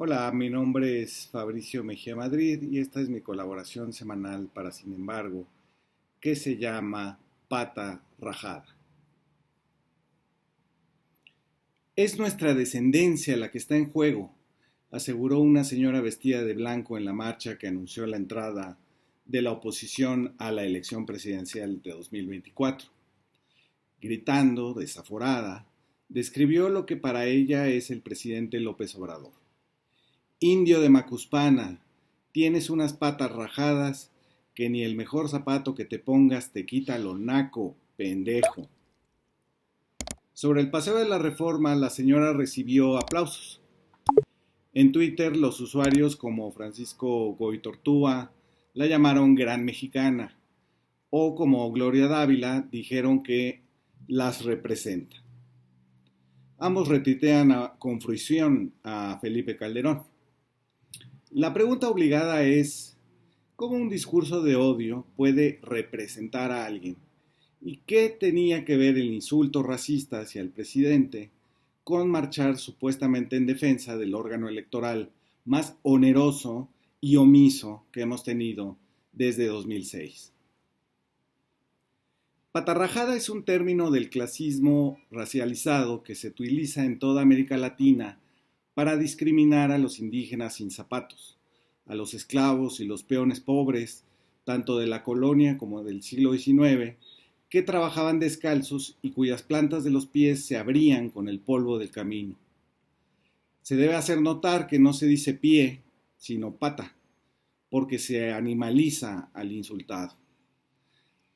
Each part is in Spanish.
Hola, mi nombre es Fabricio Mejía Madrid y esta es mi colaboración semanal para Sin embargo, que se llama Pata Rajada. Es nuestra descendencia la que está en juego, aseguró una señora vestida de blanco en la marcha que anunció la entrada de la oposición a la elección presidencial de 2024. Gritando, desaforada, describió lo que para ella es el presidente López Obrador. Indio de Macuspana, tienes unas patas rajadas que ni el mejor zapato que te pongas te quita lo naco, pendejo. Sobre el paseo de la Reforma, la señora recibió aplausos. En Twitter, los usuarios como Francisco Goitortúa la llamaron Gran Mexicana, o como Gloria Dávila dijeron que las representa. Ambos retuitean con fruición a Felipe Calderón. La pregunta obligada es, ¿cómo un discurso de odio puede representar a alguien? ¿Y qué tenía que ver el insulto racista hacia el presidente con marchar supuestamente en defensa del órgano electoral más oneroso y omiso que hemos tenido desde 2006? Patarrajada es un término del clasismo racializado que se utiliza en toda América Latina para discriminar a los indígenas sin zapatos, a los esclavos y los peones pobres, tanto de la colonia como del siglo XIX, que trabajaban descalzos y cuyas plantas de los pies se abrían con el polvo del camino. Se debe hacer notar que no se dice pie, sino pata, porque se animaliza al insultado.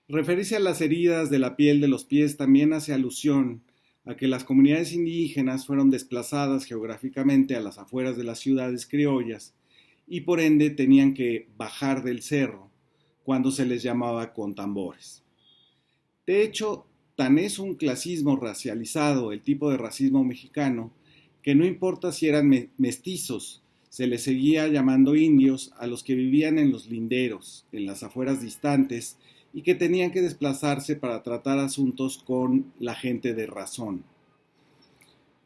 Referirse a las heridas de la piel de los pies también hace alusión a que las comunidades indígenas fueron desplazadas geográficamente a las afueras de las ciudades criollas y por ende tenían que bajar del cerro cuando se les llamaba con tambores. De hecho, tan es un clasismo racializado el tipo de racismo mexicano que no importa si eran mestizos, se les seguía llamando indios a los que vivían en los linderos, en las afueras distantes, y que tenían que desplazarse para tratar asuntos con la gente de razón.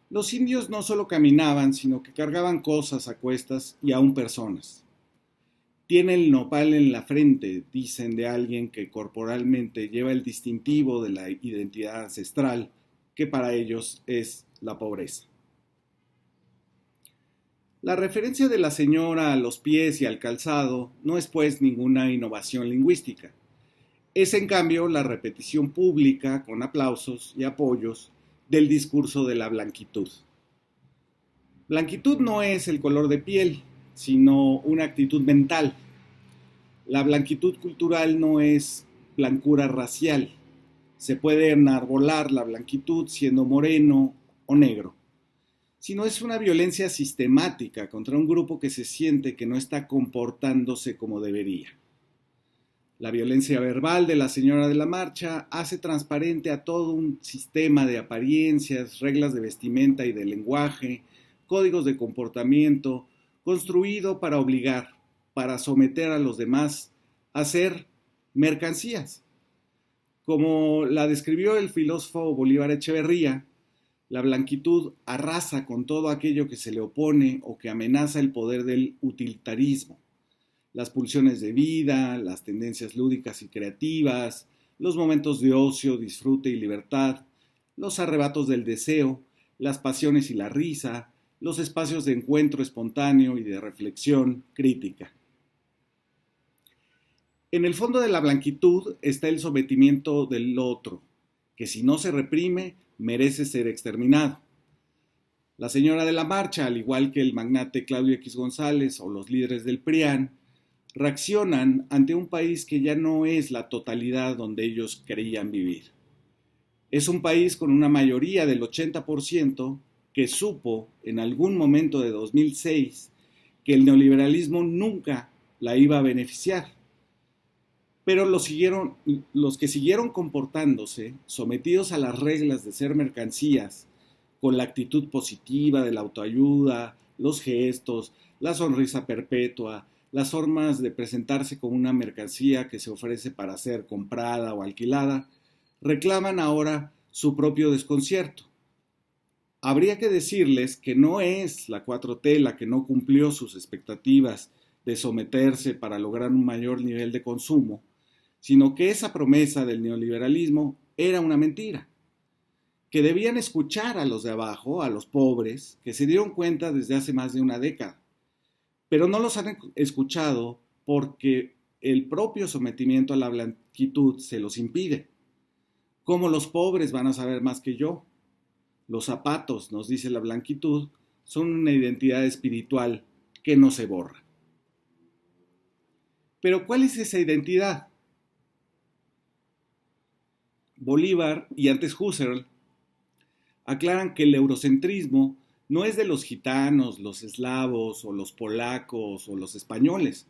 Los indios no solo caminaban, sino que cargaban cosas a cuestas y aún personas. Tiene el nopal en la frente, dicen de alguien que corporalmente lleva el distintivo de la identidad ancestral, que para ellos es la pobreza. La referencia de la señora a los pies y al calzado no es pues ninguna innovación lingüística. Es en cambio la repetición pública, con aplausos y apoyos, del discurso de la blanquitud. Blanquitud no es el color de piel, sino una actitud mental. La blanquitud cultural no es blancura racial. Se puede enarbolar la blanquitud siendo moreno o negro, sino es una violencia sistemática contra un grupo que se siente que no está comportándose como debería. La violencia verbal de la señora de la marcha hace transparente a todo un sistema de apariencias, reglas de vestimenta y de lenguaje, códigos de comportamiento, construido para obligar, para someter a los demás a ser mercancías. Como la describió el filósofo Bolívar Echeverría, la blanquitud arrasa con todo aquello que se le opone o que amenaza el poder del utilitarismo. Las pulsiones de vida, las tendencias lúdicas y creativas, los momentos de ocio, disfrute y libertad, los arrebatos del deseo, las pasiones y la risa, los espacios de encuentro espontáneo y de reflexión crítica. En el fondo de la blanquitud está el sometimiento del otro, que si no se reprime, merece ser exterminado. La señora de la marcha, al igual que el magnate Claudio X González o los líderes del PRIAN, reaccionan ante un país que ya no es la totalidad donde ellos creían vivir. Es un país con una mayoría del 80% que supo en algún momento de 2006 que el neoliberalismo nunca la iba a beneficiar. Pero los que siguieron comportándose, sometidos a las reglas de ser mercancías, con la actitud positiva de la autoayuda, los gestos, la sonrisa perpetua, las formas de presentarse como una mercancía que se ofrece para ser comprada o alquilada, reclaman ahora su propio desconcierto. Habría que decirles que no es la 4T la que no cumplió sus expectativas de someterse para lograr un mayor nivel de consumo, sino que esa promesa del neoliberalismo era una mentira, que debían escuchar a los de abajo, a los pobres, que se dieron cuenta desde hace más de una década, pero no los han escuchado porque el propio sometimiento a la blanquitud se los impide. ¿Cómo los pobres van a saber más que yo? Los zapatos, nos dice la blanquitud, son una identidad espiritual que no se borra. Pero ¿cuál es esa identidad? Bolívar y antes Husserl aclaran que el eurocentrismo no es de los gitanos, los eslavos o los polacos o los españoles,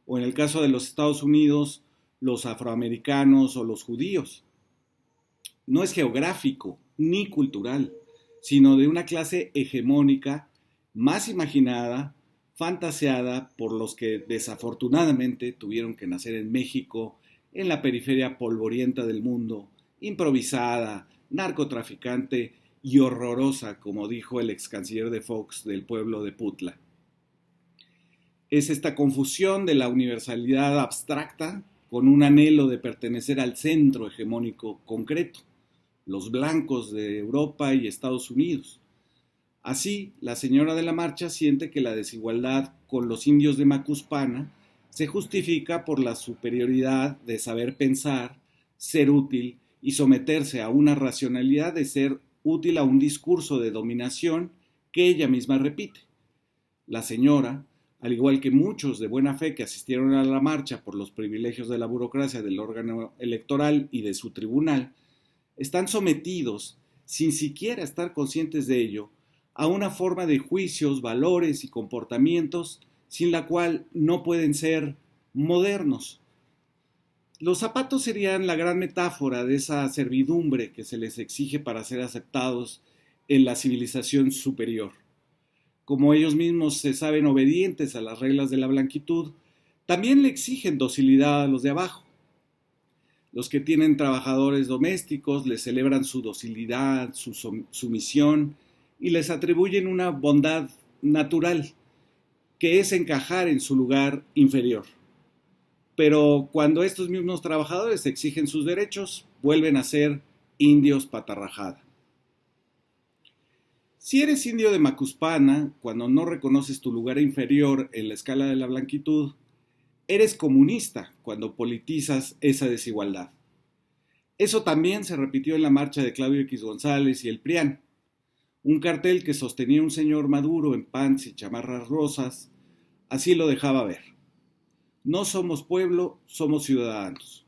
o en el caso de los Estados Unidos, los afroamericanos o los judíos. No es geográfico ni cultural, sino de una clase hegemónica más imaginada, fantaseada por los que desafortunadamente tuvieron que nacer en México, en la periferia polvorienta del mundo, improvisada, narcotraficante y horrorosa, como dijo el ex canciller de Fox del pueblo de Putla. Es esta confusión de la universalidad abstracta con un anhelo de pertenecer al centro hegemónico concreto, los blancos de Europa y Estados Unidos. Así, la señora de la marcha siente que la desigualdad con los indios de Macuspana se justifica por la superioridad de saber pensar, ser útil y someterse a una racionalidad de ser útil a un discurso de dominación que ella misma repite. La señora, al igual que muchos de buena fe que asistieron a la marcha por los privilegios de la burocracia del órgano electoral y de su tribunal, están sometidos, sin siquiera estar conscientes de ello, a una forma de juicios, valores y comportamientos sin la cual no pueden ser modernos. Los zapatos serían la gran metáfora de esa servidumbre que se les exige para ser aceptados en la civilización superior. Como ellos mismos se saben obedientes a las reglas de la blanquitud, también le exigen docilidad a los de abajo. Los que tienen trabajadores domésticos les celebran su docilidad, su sumisión y les atribuyen una bondad natural, que es encajar en su lugar inferior. Pero cuando estos mismos trabajadores exigen sus derechos, vuelven a ser indios patarrajada. Si eres indio de Macuspana, cuando no reconoces tu lugar inferior en la escala de la blanquitud, eres comunista cuando politizas esa desigualdad. Eso también se repitió en la marcha de Claudio X González y el PRIAN. Un cartel que sostenía un señor maduro en pants y chamarras rosas, así lo dejaba ver. No somos pueblo, somos ciudadanos.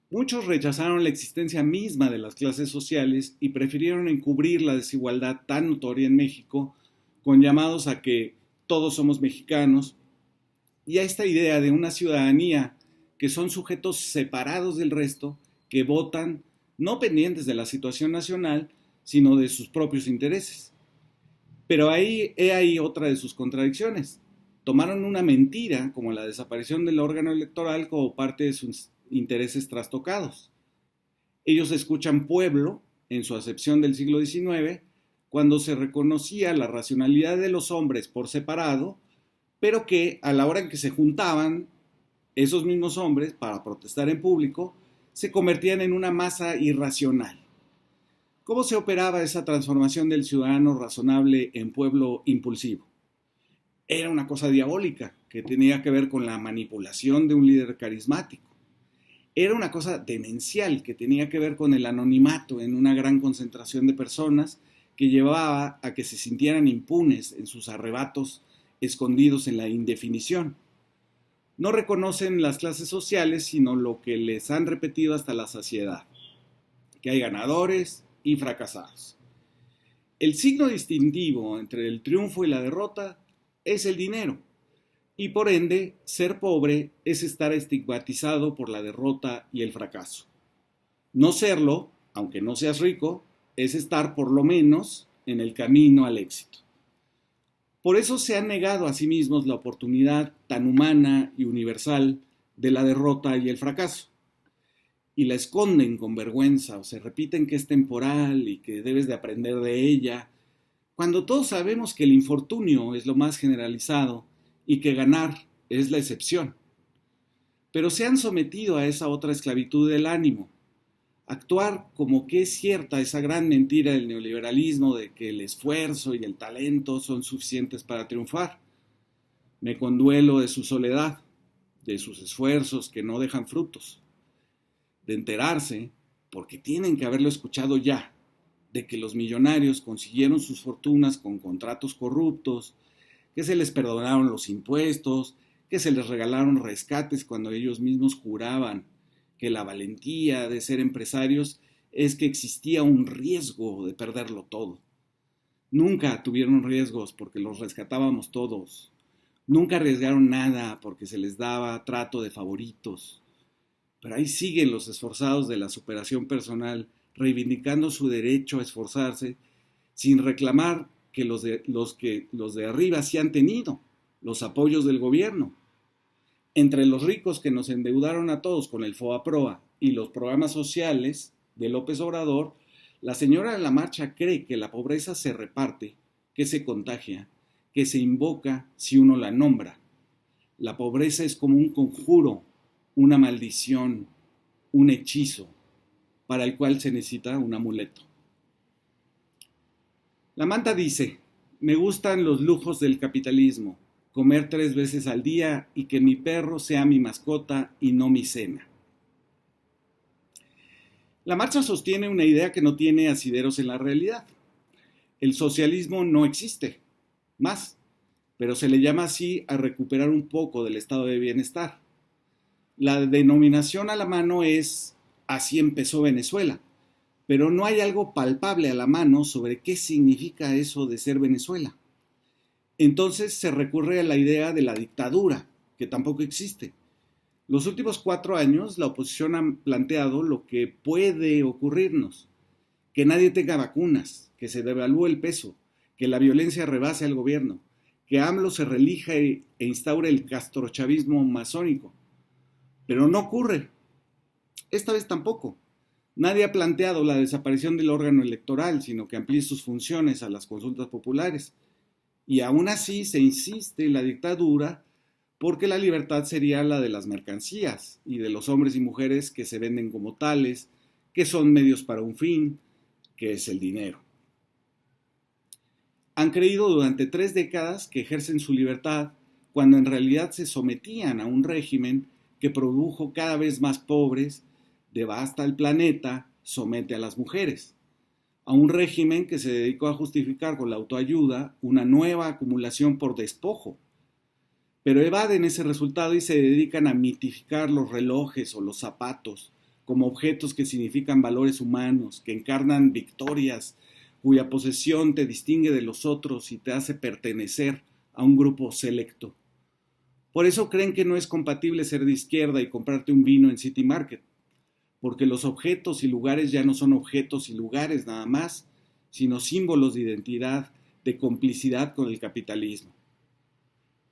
Muchos rechazaron la existencia misma de las clases sociales y prefirieron encubrir la desigualdad tan notoria en México con llamados a que todos somos mexicanos y a esta idea de una ciudadanía que son sujetos separados del resto que votan no pendientes de la situación nacional, sino de sus propios intereses. Pero he ahí otra de sus contradicciones. Tomaron una mentira, como la desaparición del órgano electoral, como parte de sus intereses trastocados. Ellos escuchan pueblo, en su acepción del siglo XIX, cuando se reconocía la racionalidad de los hombres por separado, pero que a la hora en que se juntaban esos mismos hombres para protestar en público, se convertían en una masa irracional. ¿Cómo se operaba esa transformación del ciudadano razonable en pueblo impulsivo? Era una cosa diabólica que tenía que ver con la manipulación de un líder carismático. Era una cosa demencial que tenía que ver con el anonimato en una gran concentración de personas que llevaba a que se sintieran impunes en sus arrebatos escondidos en la indefinición. No reconocen las clases sociales sino lo que les han repetido hasta la saciedad, que hay ganadores y fracasados. El signo distintivo entre el triunfo y la derrota es el dinero, y por ende, ser pobre es estar estigmatizado por la derrota y el fracaso. No serlo, aunque no seas rico, es estar por lo menos en el camino al éxito. Por eso se han negado a sí mismos la oportunidad tan humana y universal de la derrota y el fracaso. y la esconden con vergüenza o se repiten que es temporal y que debes de aprender de ella, cuando todos sabemos que el infortunio es lo más generalizado y que ganar es la excepción. Pero se han sometido a esa otra esclavitud del ánimo, actuar como que es cierta esa gran mentira del neoliberalismo de que el esfuerzo y el talento son suficientes para triunfar. Me conduelo de su soledad, de sus esfuerzos que no dejan frutos, de enterarse, porque tienen que haberlo escuchado ya, de que los millonarios consiguieron sus fortunas con contratos corruptos, que se les perdonaron los impuestos, que se les regalaron rescates cuando ellos mismos juraban que la valentía de ser empresarios es que existía un riesgo de perderlo todo. Nunca tuvieron riesgos porque los rescatábamos todos. Nunca arriesgaron nada porque se les daba trato de favoritos. Pero ahí siguen los esforzados de la superación personal, reivindicando su derecho a esforzarse, sin reclamar que los de arriba sí han tenido, los apoyos del gobierno. Entre los ricos que nos endeudaron a todos con el FOBAPROA y los programas sociales de López Obrador, la señora de la marcha cree que la pobreza se reparte, que se contagia, que se invoca si uno la nombra. La pobreza es como un conjuro, una maldición, un hechizo, para el cual se necesita un amuleto. La manta dice, me gustan los lujos del capitalismo, comer 3 veces al día y que mi perro sea mi mascota y no mi cena. La marcha sostiene una idea que no tiene asideros en la realidad. El socialismo no existe, más, pero se le llama así a recuperar un poco del estado de bienestar. La denominación a la mano es así empezó Venezuela, pero no hay algo palpable a la mano sobre qué significa eso de ser Venezuela. Entonces se recurre a la idea de la dictadura, que tampoco existe. Los últimos 4 años la oposición ha planteado lo que puede ocurrirnos, que nadie tenga vacunas, que se devalúe el peso, que la violencia rebase al gobierno, que AMLO se reelija e instaure el castrochavismo masónico. Pero no ocurre. Esta vez tampoco. Nadie ha planteado la desaparición del órgano electoral, sino que amplíe sus funciones a las consultas populares. Y aún así se insiste en la dictadura porque la libertad sería la de las mercancías y de los hombres y mujeres que se venden como tales, que son medios para un fin, que es el dinero. Han creído durante 3 décadas que ejercen su libertad cuando en realidad se sometían a un régimen que produjo cada vez más pobres, devasta el planeta, somete a las mujeres. A un régimen que se dedicó a justificar con la autoayuda una nueva acumulación por despojo. Pero evaden ese resultado y se dedican a mitificar los relojes o los zapatos como objetos que significan valores humanos, que encarnan victorias, cuya posesión te distingue de los otros y te hace pertenecer a un grupo selecto. Por eso creen que no es compatible ser de izquierda y comprarte un vino en City Market, porque los objetos y lugares ya no son objetos y lugares nada más, sino símbolos de identidad, de complicidad con el capitalismo.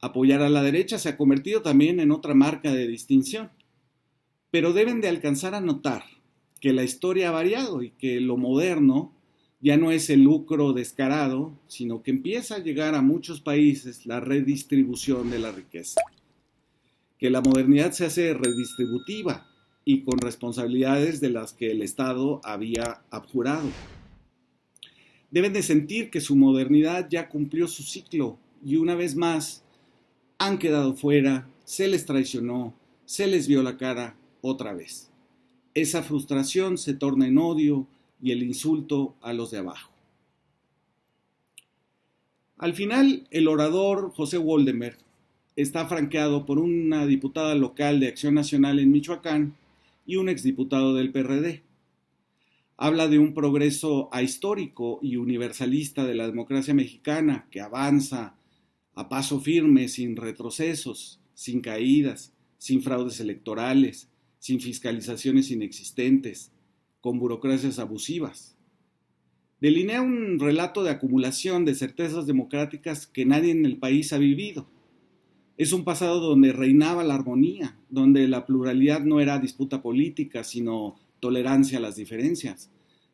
Apoyar a la derecha se ha convertido también en otra marca de distinción, pero deben de alcanzar a notar que la historia ha variado y que lo moderno ya no es el lucro descarado, sino que empieza a llegar a muchos países la redistribución de la riqueza. Que la modernidad se hace redistributiva y con responsabilidades de las que el Estado había abjurado. Deben de sentir que su modernidad ya cumplió su ciclo y una vez más han quedado fuera, se les traicionó, se les vio la cara otra vez. Esa frustración se torna en odio y el insulto a los de abajo. Al final, el orador José Woldenberg está franqueado por una diputada local de Acción Nacional en Michoacán y un exdiputado del PRD. Habla de un progreso ahistórico y universalista de la democracia mexicana que avanza a paso firme, sin retrocesos, sin caídas, sin fraudes electorales, sin fiscalizaciones inexistentes, con burocracias abusivas. Delinea un relato de acumulación de certezas democráticas que nadie en el país ha vivido. Es un pasado donde reinaba la armonía, donde la pluralidad no era disputa política, sino tolerancia a las diferencias,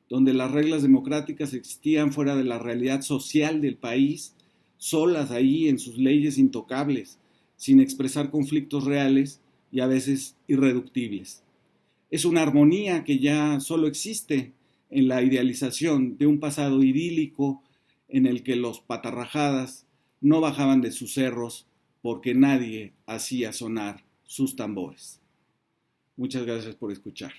donde las reglas democráticas existían fuera de la realidad social del país, solas ahí en sus leyes intocables, sin expresar conflictos reales y a veces irreductibles. Es una armonía que ya solo existe en la idealización de un pasado idílico en el que los patarrajadas no bajaban de sus cerros porque nadie hacía sonar sus tambores. Muchas gracias por escuchar.